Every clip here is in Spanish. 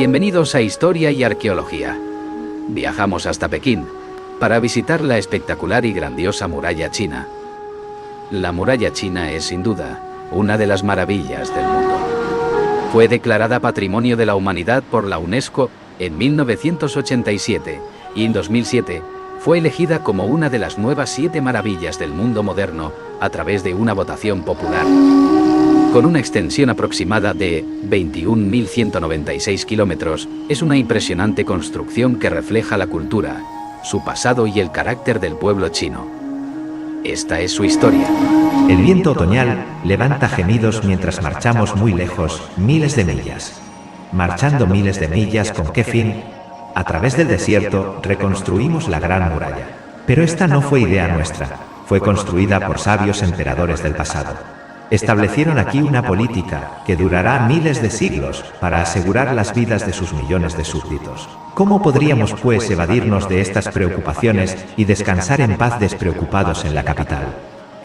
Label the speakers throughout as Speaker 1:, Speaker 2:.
Speaker 1: Bienvenidos a Historia y Arqueología. Viajamos hasta Pekín para visitar la espectacular y grandiosa muralla china. La muralla china es, sin duda, una de las maravillas del mundo. Fue declarada Patrimonio de la Humanidad por la UNESCO en 1987 y en 2007 fue elegida como una de las nuevas 7 maravillas del mundo moderno a través de una votación popular. Con una extensión aproximada de 21.196 kilómetros, es una impresionante construcción que refleja la cultura, su pasado y el carácter del pueblo chino. Esta es su historia.
Speaker 2: El viento otoñal levanta gemidos mientras marchamos muy lejos, miles de millas. Marchando miles de millas, ¿con qué fin? A través del desierto reconstruimos la Gran Muralla. Pero esta no fue idea nuestra, fue construida por sabios emperadores del pasado. Establecieron aquí una política que durará miles de siglos para asegurar las vidas de sus millones de súbditos. ¿Cómo podríamos, pues, evadirnos de estas preocupaciones y descansar en paz despreocupados en la capital?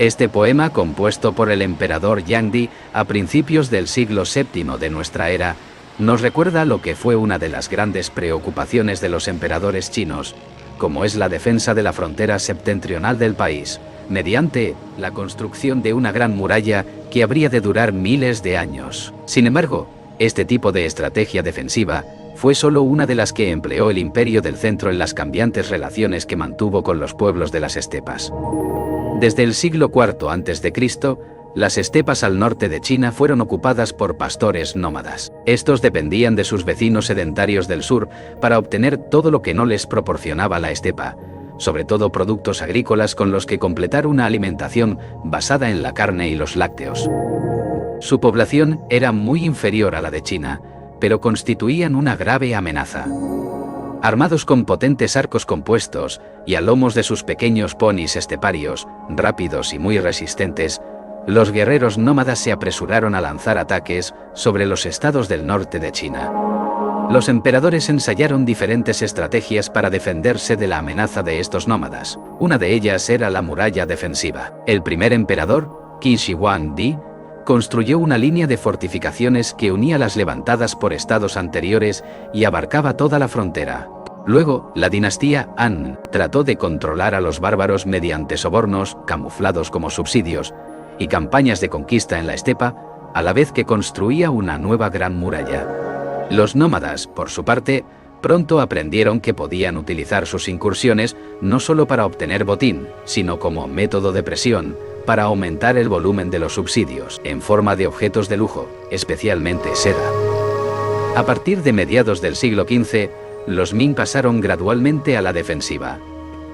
Speaker 1: Este poema, compuesto por el emperador Yang Di a principios del siglo VII de nuestra era, nos recuerda lo que fue una de las grandes preocupaciones de los emperadores chinos, como es la defensa de la frontera septentrional del país, mediante la construcción de una gran muralla que habría de durar miles de años. Sin embargo, este tipo de estrategia defensiva fue solo una de las que empleó el Imperio del Centro en las cambiantes relaciones que mantuvo con los pueblos de las estepas. Desde el siglo IV a.C., las estepas al norte de China fueron ocupadas por pastores nómadas. Estos dependían de sus vecinos sedentarios del sur para obtener todo lo que no les proporcionaba la estepa, sobre todo productos agrícolas con los que completar una alimentación basada en la carne y los lácteos. Su población era muy inferior a la de China, pero constituían una grave amenaza. Armados con potentes arcos compuestos y a lomos de sus pequeños ponis esteparios, rápidos y muy resistentes, los guerreros nómadas se apresuraron a lanzar ataques sobre los estados del norte de China. Los emperadores ensayaron diferentes estrategias para defenderse de la amenaza de estos nómadas. Una de ellas era la muralla defensiva. El primer emperador, Qin Shi Huangdi, construyó una línea de fortificaciones que unía las levantadas por estados anteriores y abarcaba toda la frontera. Luego, la dinastía Han trató de controlar a los bárbaros mediante sobornos, camuflados como subsidios, y campañas de conquista en la estepa, a la vez que construía una nueva gran muralla. Los nómadas, por su parte, pronto aprendieron que podían utilizar sus incursiones no solo para obtener botín, sino como método de presión, para aumentar el volumen de los subsidios, en forma de objetos de lujo, especialmente seda. A partir de mediados del siglo XV, los Ming pasaron gradualmente a la defensiva.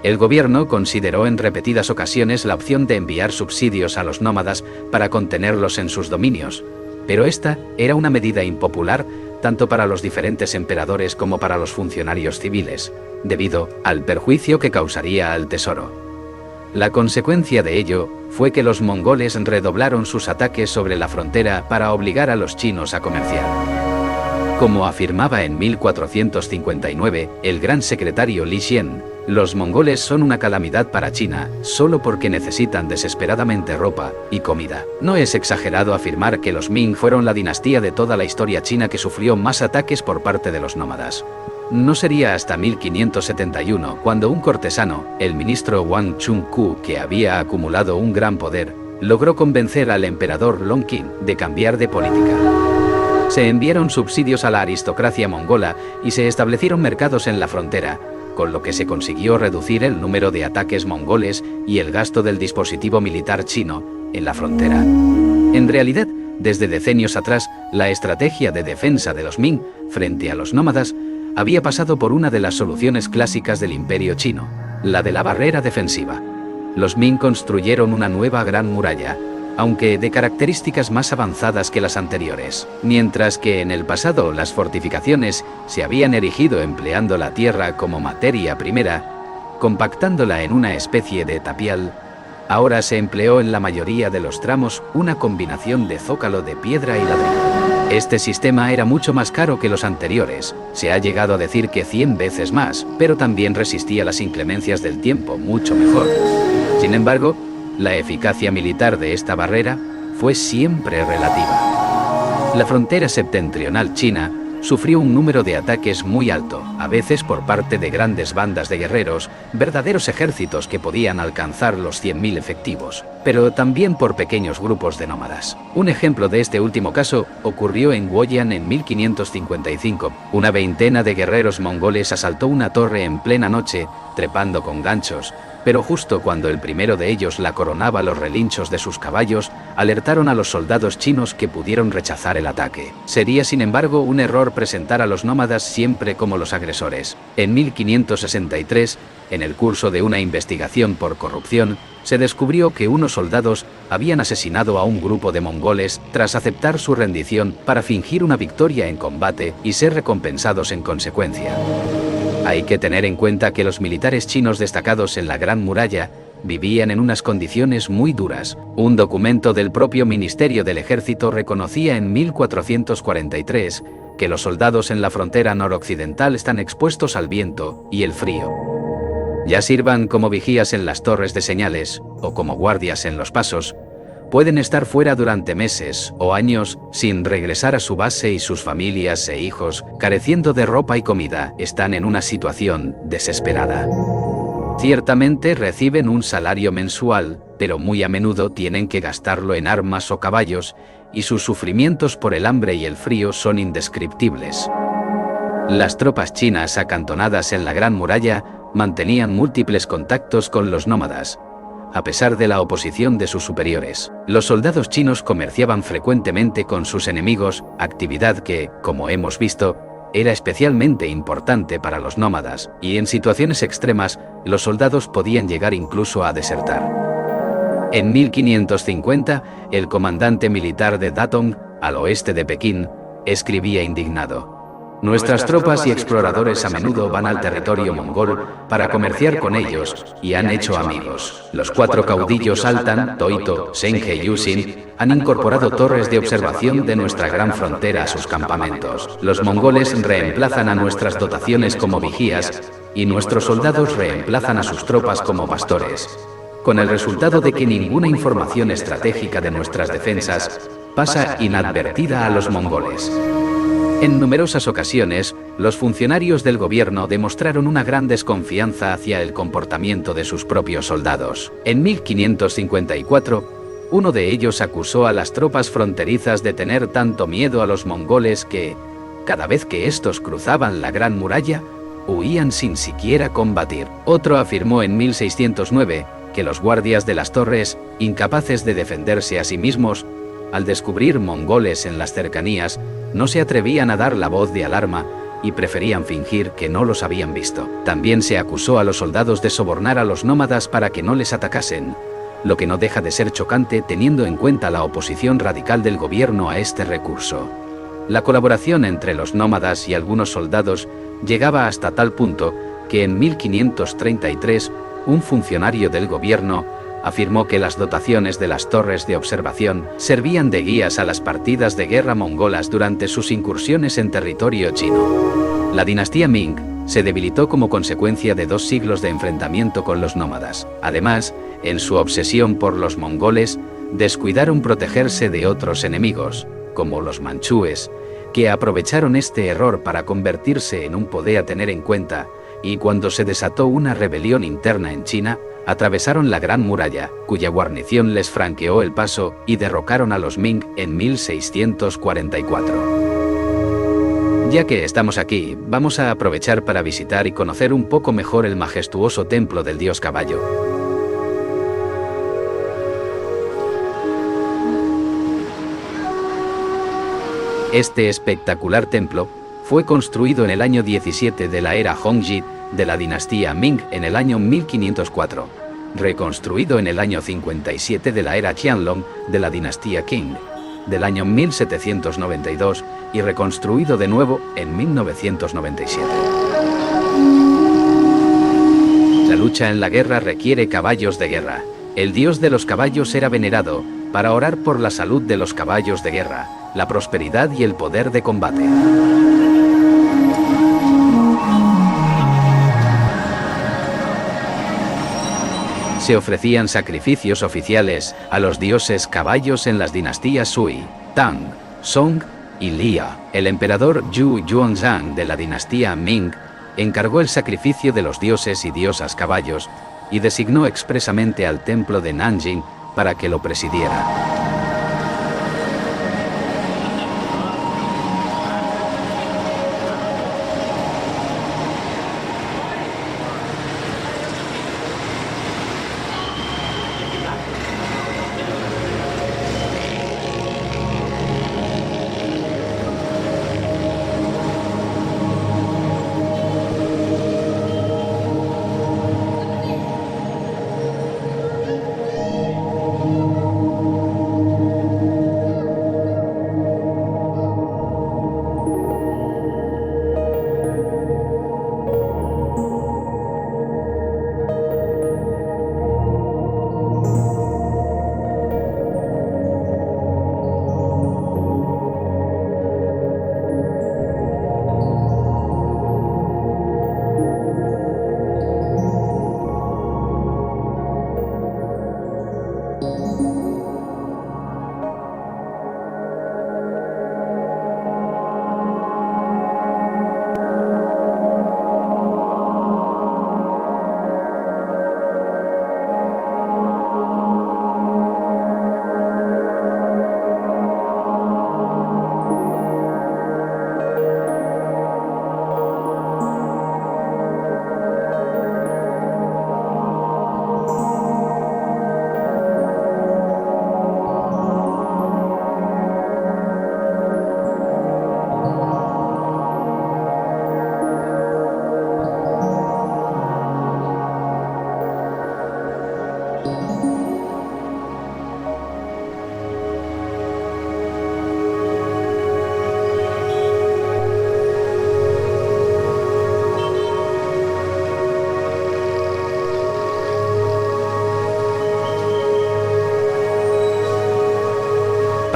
Speaker 1: El gobierno consideró en repetidas ocasiones la opción de enviar subsidios a los nómadas para contenerlos en sus dominios, pero esta era una medida impopular tanto para los diferentes emperadores como para los funcionarios civiles, debido al perjuicio que causaría al tesoro. La consecuencia de ello fue que los mongoles redoblaron sus ataques sobre la frontera para obligar a los chinos a comerciar. Como afirmaba en 1459 el gran secretario Li Xian, los mongoles son una calamidad para China solo porque necesitan desesperadamente ropa y comida. No es exagerado afirmar que los Ming fueron la dinastía de toda la historia china que sufrió más ataques por parte de los nómadas. No sería hasta 1571 cuando un cortesano, el ministro Wang Chunku, que había acumulado un gran poder, logró convencer al emperador Longqing de cambiar de política. Se enviaron subsidios a la aristocracia mongola y se establecieron mercados en la frontera, con lo que se consiguió reducir el número de ataques mongoles y el gasto del dispositivo militar chino en la frontera. En realidad, desde decenios atrás, la estrategia de defensa de los Ming frente a los nómadas había pasado por una de las soluciones clásicas del Imperio chino, la de la barrera defensiva. Los Ming construyeron una nueva gran muralla, aunque de características más avanzadas que las anteriores. Mientras que en el pasado las fortificaciones se habían erigido empleando la tierra como materia primera, compactándola en una especie de tapial, ahora se empleó en la mayoría de los tramos una combinación de zócalo de piedra y ladrillo. Este sistema era mucho más caro que los anteriores, se ha llegado a decir que 100 veces más, pero también resistía las inclemencias del tiempo mucho mejor. Sin embargo, la eficacia militar de esta barrera fue siempre relativa. La frontera septentrional china sufrió un número de ataques muy alto, a veces por parte de grandes bandas de guerreros, verdaderos ejércitos que podían alcanzar los 100.000 efectivos, pero también por pequeños grupos de nómadas. Un ejemplo de este último caso ocurrió en Woyan en 1555. Una veintena de guerreros mongoles asaltó una torre en plena noche, trepando con ganchos, pero justo cuando el primero de ellos la coronaba los relinchos de sus caballos, alertaron a los soldados chinos que pudieron rechazar el ataque. Sería, sin embargo, un error presentar a los nómadas siempre como los agresores. En 1563, en el curso de una investigación por corrupción, se descubrió que unos soldados habían asesinado a un grupo de mongoles tras aceptar su rendición para fingir una victoria en combate y ser recompensados en consecuencia. Hay que tener en cuenta que los militares chinos destacados en la Gran Muralla vivían en unas condiciones muy duras. Un documento del propio Ministerio del Ejército reconocía en 1443 que los soldados en la frontera noroccidental están expuestos al viento y el frío. Ya sirvan como vigías en las torres de señales o como guardias en los pasos, pueden estar fuera durante meses o años sin regresar a su base y sus familias e hijos, careciendo de ropa y comida, están en una situación desesperada. Ciertamente reciben un salario mensual, pero muy a menudo tienen que gastarlo en armas o caballos, y sus sufrimientos por el hambre y el frío son indescriptibles. Las tropas chinas acantonadas en la Gran Muralla mantenían múltiples contactos con los nómadas. A pesar de la oposición de sus superiores, los soldados chinos comerciaban frecuentemente con sus enemigos, actividad que, como hemos visto, era especialmente importante para los nómadas, y en situaciones extremas, los soldados podían llegar incluso a desertar. En 1550, el comandante militar de Datong, al oeste de Pekín, escribía indignado: "Nuestras tropas y exploradores a menudo van al territorio mongol para comerciar con ellos y han hecho amigos. Los 4 caudillos Altan, Toito, Senge y Yusin han incorporado torres de observación de nuestra gran frontera a sus campamentos. Los mongoles reemplazan a nuestras dotaciones como vigías y nuestros soldados reemplazan a sus tropas como pastores, con el resultado de que ninguna información estratégica de nuestras defensas pasa inadvertida a los mongoles". En numerosas ocasiones, los funcionarios del gobierno demostraron una gran desconfianza hacia el comportamiento de sus propios soldados. En 1554, uno de ellos acusó a las tropas fronterizas de tener tanto miedo a los mongoles que, cada vez que estos cruzaban la Gran Muralla, huían sin siquiera combatir. Otro afirmó en 1609 que los guardias de las torres, incapaces de defenderse a sí mismos, al descubrir mongoles en las cercanías, no se atrevían a dar la voz de alarma y preferían fingir que no los habían visto. También se acusó a los soldados de sobornar a los nómadas para que no les atacasen, lo que no deja de ser chocante teniendo en cuenta la oposición radical del gobierno a este recurso. La colaboración entre los nómadas y algunos soldados llegaba hasta tal punto que en 1533 un funcionario del gobierno afirmó que las dotaciones de las torres de observación servían de guías a las partidas de guerra mongolas durante sus incursiones en territorio chino. La dinastía Ming se debilitó como consecuencia de 2 siglos de enfrentamiento con los nómadas. Además, en su obsesión por los mongoles, descuidaron protegerse de otros enemigos, como los manchúes, que aprovecharon este error para convertirse en un poder a tener en cuenta, y cuando se desató una rebelión interna en China, atravesaron la Gran Muralla, cuya guarnición les franqueó el paso, y derrocaron a los Ming en 1644. Ya que estamos aquí, vamos a aprovechar para visitar y conocer un poco mejor el majestuoso templo del dios caballo. Este espectacular templo fue construido en el año 17 de la era Hongji de la dinastía Ming en el año 1504, reconstruido en el año 57 de la era Qianlong de la dinastía Qing, del año 1792 y reconstruido de nuevo en 1997. La lucha en la guerra requiere caballos de guerra. El dios de los caballos era venerado para orar por la salud de los caballos de guerra, la prosperidad y el poder de combate. Se ofrecían sacrificios oficiales a los dioses caballos en las dinastías Sui, Tang, Song Y Lia, el emperador Yu Yuanzhang de la dinastía Ming, encargó el sacrificio de los dioses y diosas caballos y designó expresamente al templo de Nanjing para que lo presidiera.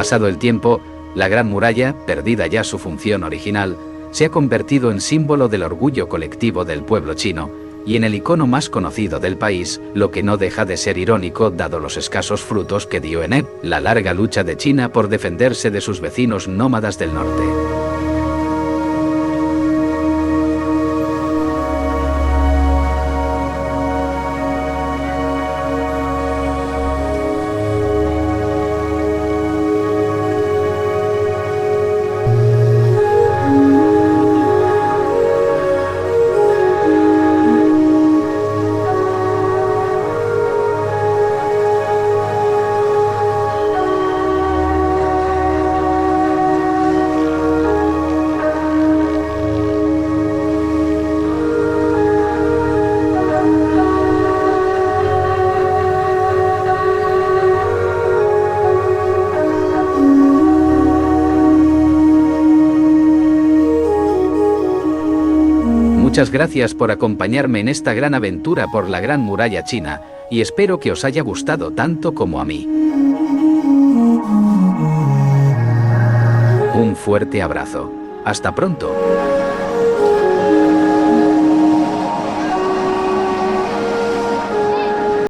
Speaker 1: Pasado el tiempo, la Gran Muralla, perdida ya su función original, se ha convertido en símbolo del orgullo colectivo del pueblo chino y en el icono más conocido del país, lo que no deja de ser irónico dado los escasos frutos que dio en él la larga lucha de China por defenderse de sus vecinos nómadas del norte. Muchas gracias por acompañarme en esta gran aventura por la Gran Muralla China, y espero que os haya gustado tanto como a mí. Un fuerte abrazo. Hasta pronto.